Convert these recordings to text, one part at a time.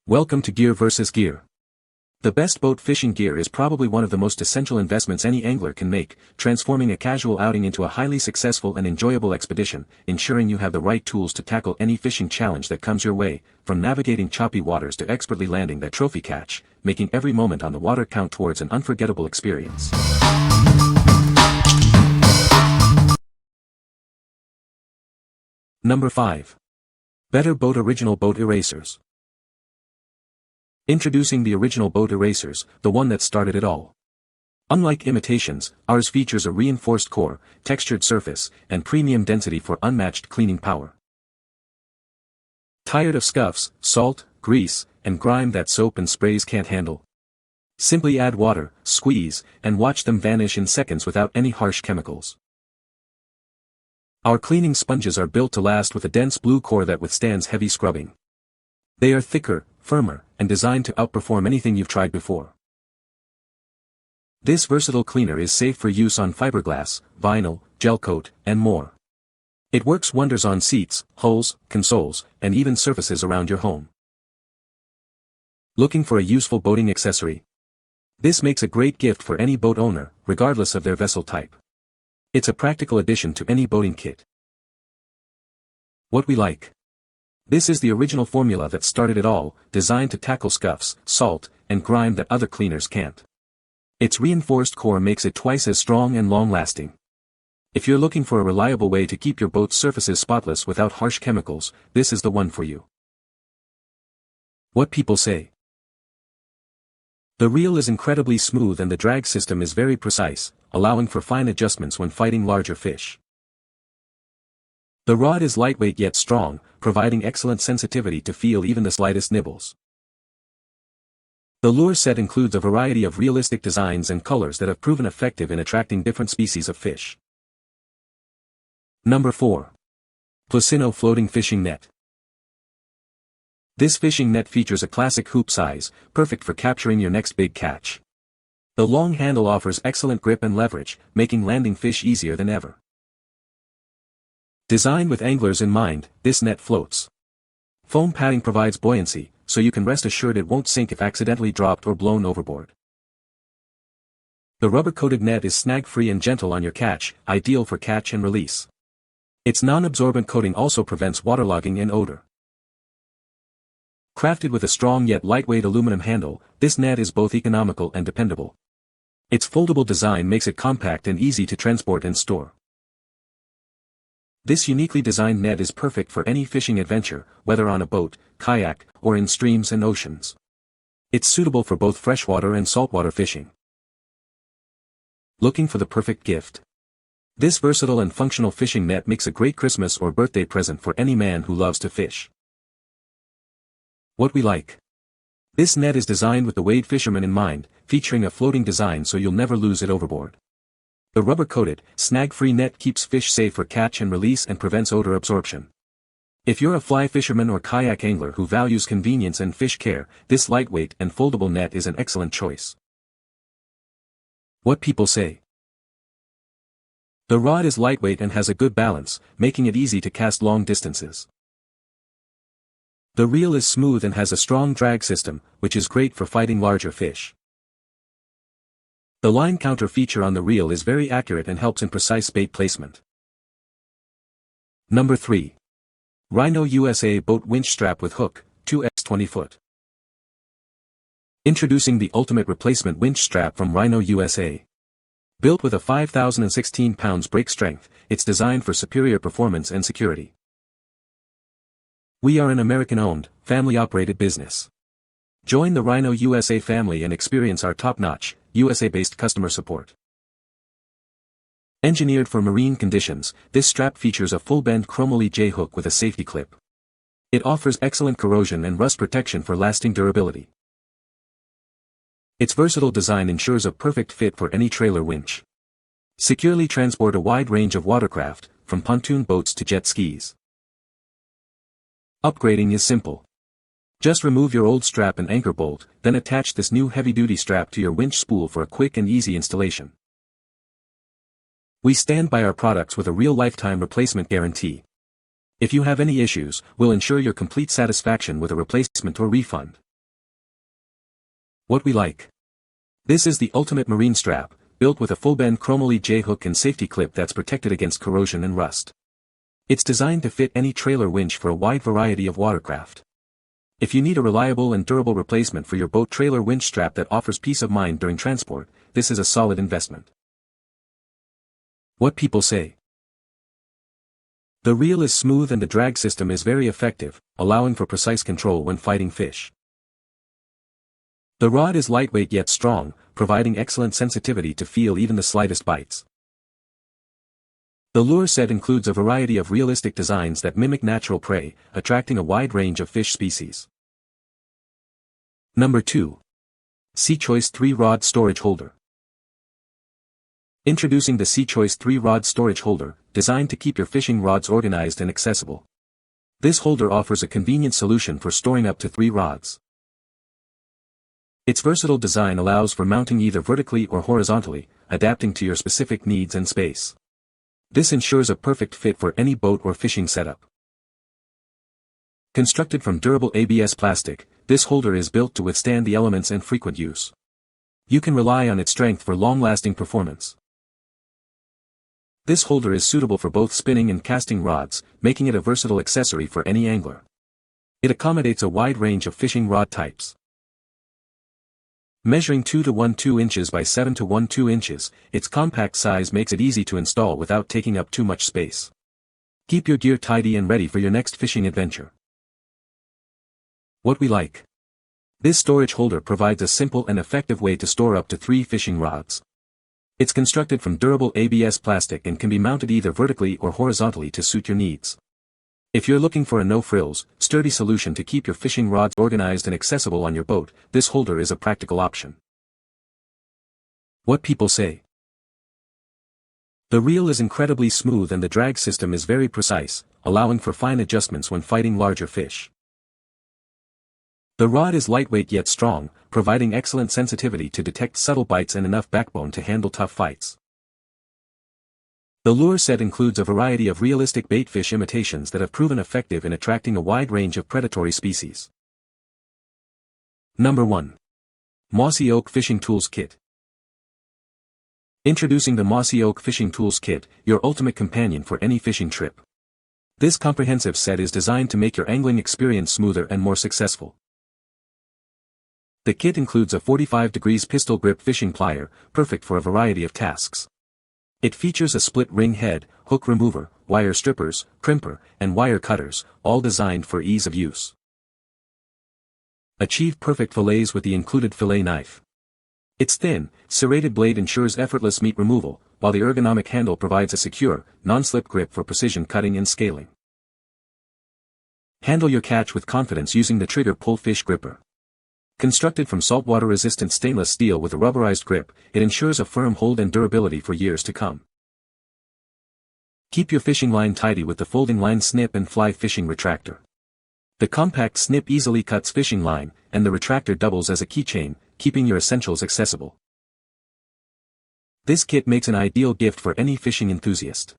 Welcome to Gear vs. Gear. The best boat fishing gear is probably one of the most essential investments any angler can make, transforming a casual outing into a highly successful and enjoyable expedition, ensuring you have the right tools to tackle any fishing challenge that comes your way, from navigating choppy waters to expertly landing that trophy catch, making every moment on the water count towards an unforgettable experience. Number 5. Better Boat Original Boat Erasers. Introducing the original boat erasers, the one that started it all. Unlike imitations, ours features a reinforced core, textured surface, and premium density for unmatched cleaning power. Tired of scuffs, salt, grease, and grime that soap and sprays can't handle? Simply add water, squeeze, and watch them vanish in seconds without any harsh chemicals. Our cleaning sponges are built to last with a dense blue core that withstands heavy scrubbing. They are thicker, firmer, and designed to outperform anything you've tried before. This versatile cleaner is safe for use on fiberglass, vinyl, gel coat, and more. It works wonders on seats, hulls, consoles, and even surfaces around your home. Looking for a useful boating accessory? This makes a great gift for any boat owner, regardless of their vessel type. It's a practical addition to any boating kit. What we like. This is the original formula that started it all, designed to tackle scuffs, salt, and grime that other cleaners can't. Its reinforced core makes it twice as strong and long-lasting. If you're looking for a reliable way to keep your boat's surfaces spotless without harsh chemicals, this is the one for you. What people say. The reel is incredibly smooth and the drag system is very precise, allowing for fine adjustments when fighting larger fish. The rod is lightweight yet strong, providing excellent sensitivity to feel even the slightest nibbles. The lure set includes a variety of realistic designs and colors that have proven effective in attracting different species of fish. Number 4. PLUSINNO Floating Fishing Net. This fishing net features a classic hoop size, perfect for capturing your next big catch. The long handle offers excellent grip and leverage, making landing fish easier than ever. Designed with anglers in mind, this net floats. Foam padding provides buoyancy, so you can rest assured it won't sink if accidentally dropped or blown overboard. The rubber-coated net is snag-free and gentle on your catch, ideal for catch and release. Its non-absorbent coating also prevents waterlogging and odor. Crafted with a strong yet lightweight aluminum handle, this net is both economical and dependable. Its foldable design makes it compact and easy to transport and store. This uniquely designed net is perfect for any fishing adventure, whether on a boat, kayak, or in streams and oceans. It's suitable for both freshwater and saltwater fishing. Looking for the perfect gift? This versatile and functional fishing net makes a great Christmas or birthday present for any man who loves to fish. What we like. This net is designed with the wade fisherman in mind, featuring a floating design so you'll never lose it overboard. The rubber-coated, snag-free net keeps fish safe for catch and release and prevents odor absorption. If you're a fly fisherman or kayak angler who values convenience and fish care, this lightweight and foldable net is an excellent choice. What people say. The rod is lightweight and has a good balance, making it easy to cast long distances. The reel is smooth and has a strong drag system, which is great for fighting larger fish. The line counter feature on the reel is very accurate and helps in precise bait placement. Number 3. Rhino USA Boat Winch Strap with Hook, 2x 20 foot. Introducing the ultimate replacement winch strap from Rhino USA. Built with a 5,016 pounds brake strength, it's designed for superior performance and security. We are an American-owned, family-operated business. Join the Rhino USA family and experience our top-notch, USA-based customer support. Engineered for marine conditions, this strap features a full-bend chromoly J-hook with a safety clip. It offers excellent corrosion and rust protection for lasting durability. Its versatile design ensures a perfect fit for any trailer winch. Securely transport a wide range of watercraft, from pontoon boats to jet skis. Upgrading is simple. Just remove your old strap and anchor bolt, then attach this new heavy-duty strap to your winch spool for a quick and easy installation. We stand by our products with a real lifetime replacement guarantee. If you have any issues, we'll ensure your complete satisfaction with a replacement or refund. What we like. This is the ultimate marine strap, built with a full-bend chromoly J-hook and safety clip that's protected against corrosion and rust. It's designed to fit any trailer winch for a wide variety of watercraft. If you need a reliable and durable replacement for your boat trailer winch strap that offers peace of mind during transport, this is a solid investment. What people say. The reel is smooth and the drag system is very effective, allowing for precise control when fighting fish. The rod is lightweight yet strong, providing excellent sensitivity to feel even the slightest bites. The lure set includes a variety of realistic designs that mimic natural prey, attracting a wide range of fish species. Number 2. Seachoice 3-Rod Storage Holder. Introducing the Seachoice 3-Rod Storage Holder, designed to keep your fishing rods organized and accessible. This holder offers a convenient solution for storing up to 3 rods. Its versatile design allows for mounting either vertically or horizontally, adapting to your specific needs and space. This ensures a perfect fit for any boat or fishing setup. Constructed from durable ABS plastic, this holder is built to withstand the elements and frequent use. You can rely on its strength for long-lasting performance. This holder is suitable for both spinning and casting rods, making it a versatile accessory for any angler. It accommodates a wide range of fishing rod types. Measuring 2 to 1/2 inches by 7 to 1/2 inches, its compact size makes it easy to install without taking up too much space. Keep your gear tidy and ready for your next fishing adventure. What we like. This storage holder provides a simple and effective way to store up to 3 fishing rods. It's constructed from durable ABS plastic and can be mounted either vertically or horizontally to suit your needs. If you're looking for a no-frills, sturdy solution to keep your fishing rods organized and accessible on your boat, this holder is a practical option. What people say. The reel is incredibly smooth and the drag system is very precise, allowing for fine adjustments when fighting larger fish. The rod is lightweight yet strong, providing excellent sensitivity to detect subtle bites and enough backbone to handle tough fights. The lure set includes a variety of realistic baitfish imitations that have proven effective in attracting a wide range of predatory species. Number 1. Mossy Oak Fishing Tools Kit. Introducing the Mossy Oak Fishing Tools Kit, your ultimate companion for any fishing trip. This comprehensive set is designed to make your angling experience smoother and more successful. The kit includes a 45° pistol grip fishing plier, perfect for a variety of tasks. It features a split ring head, hook remover, wire strippers, crimper, and wire cutters, all designed for ease of use. Achieve perfect fillets with the included fillet knife. Its thin, serrated blade ensures effortless meat removal, while the ergonomic handle provides a secure, non-slip grip for precision cutting and scaling. Handle your catch with confidence using the Trigger Pull Fish Gripper. Constructed from saltwater-resistant stainless steel with a rubberized grip, it ensures a firm hold and durability for years to come. Keep your fishing line tidy with the folding line snip and fly fishing retractor. The compact snip easily cuts fishing line, and the retractor doubles as a keychain, keeping your essentials accessible. This kit makes an ideal gift for any fishing enthusiast.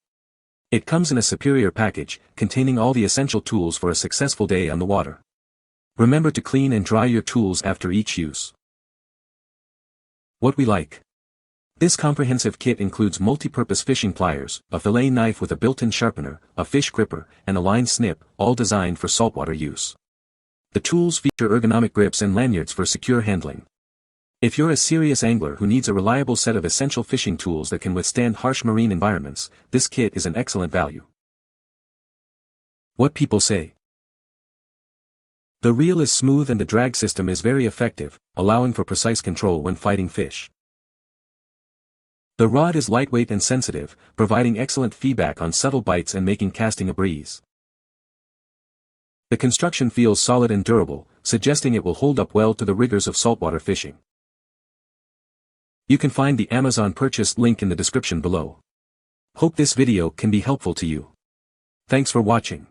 It comes in a superior package, containing all the essential tools for a successful day on the water. Remember to clean and dry your tools after each use. What we like. This comprehensive kit includes multi-purpose fishing pliers, a fillet knife with a built-in sharpener, a fish gripper, and a line snip, all designed for saltwater use. The tools feature ergonomic grips and lanyards for secure handling. If you're a serious angler who needs a reliable set of essential fishing tools that can withstand harsh marine environments, this kit is an excellent value. What people say. The reel is smooth and the drag system is very effective, allowing for precise control when fighting fish. The rod is lightweight and sensitive, providing excellent feedback on subtle bites and making casting a breeze. The construction feels solid and durable, suggesting it will hold up well to the rigors of saltwater fishing. You can find the Amazon purchase link in the description below. Hope this video can be helpful to you. Thanks for watching.